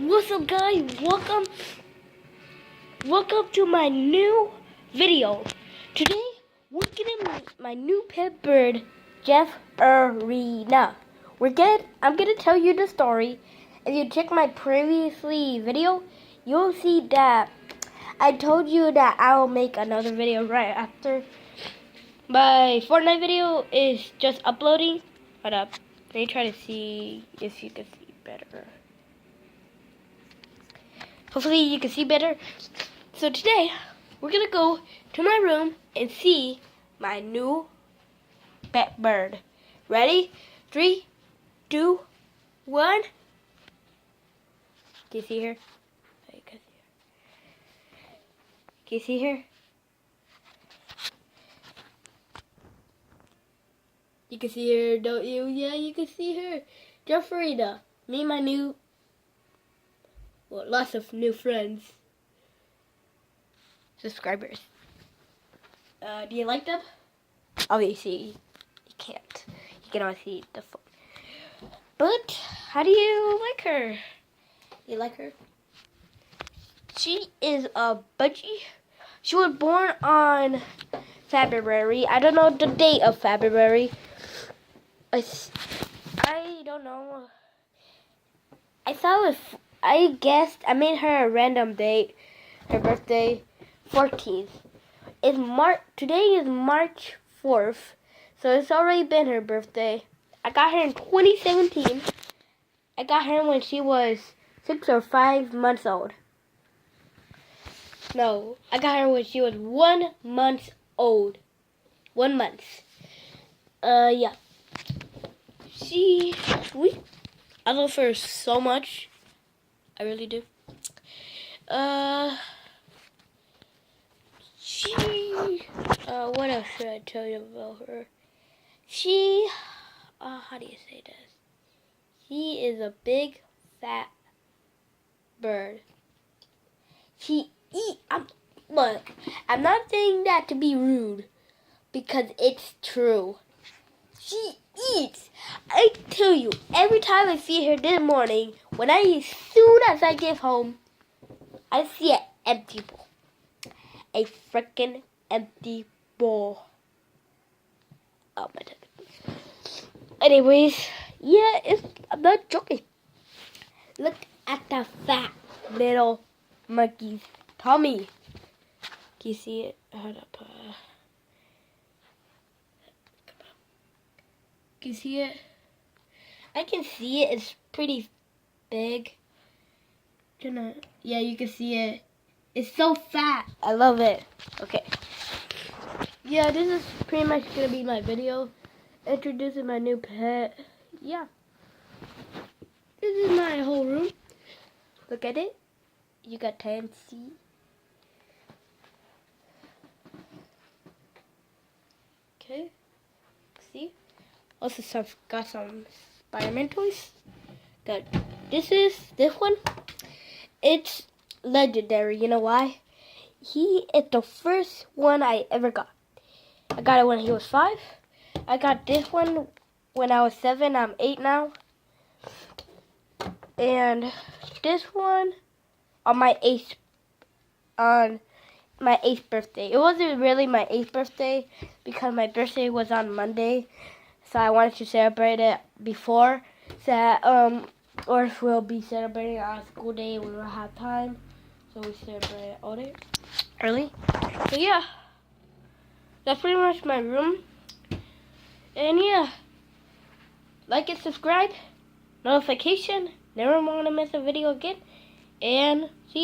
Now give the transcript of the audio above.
What's up, guys? Welcome to my new video. Today we're getting my new pet bird, Jeff Arena. I'm gonna tell you the story. If you check my previously video, you'll see that I told you that I'll make another video right after. My Fortnite video is just uploading. Hold up. Let me try to see if you can see better. Hopefully you can see better. So today, we're gonna go to my room and see my new pet bird. Ready? 3, 2, 1. Can you see her? Can you see her? You can see her, don't you? Yeah, you can see her. Jeffrina. Me and my new... Well, lots of new friends. Subscribers. Do you like them? Obviously, you can't. You can only see the phone. But, how do you like her? You like her? She is a budgie. She was born on February. I don't know the date of February. I don't know. I guessed, I made her a random date. Her birthday, 14th. Today is March 4th. So it's already been her birthday. I got her in 2017. I got her when she was 6 or 5 months old. No, I got her when she was 1 month old. 1 month. Yeah. She's sweet. I love her so much. I really do. What else should I tell you about her? How do you say this? She is a big, fat bird. Look, I'm not saying that to be rude, because it's true. She eats. I tell you, every time I see her this morning, as soon as I get home, I see an empty bowl. A freaking empty bowl. Oh my god. Anyways, yeah, I'm not joking. Look at the fat little monkey's tummy. Can you see it? Hold up. Can you see it? I can see it. It's pretty big. Yeah, you can see it. It's so fat. I love it. Okay. Yeah, this is pretty much going to be my video. Introducing my new pet. Yeah. This is my whole room. Look at it. You got time to see. Okay. See? Also got some Spider-Man toys. Got this one. It's legendary. You know why? He is the first one I ever got. I got it when he was 5. I got this one when I was 7. I'm 8 now. And this one on my 8th birthday. It wasn't really my 8th birthday because my birthday was on Monday. So I wanted to celebrate it before. So that, or if we'll be celebrating on a school day, we will have time. So we celebrate it all day early. So yeah, that's pretty much my room. And yeah, like and subscribe, notification, never want to miss a video again. And see you.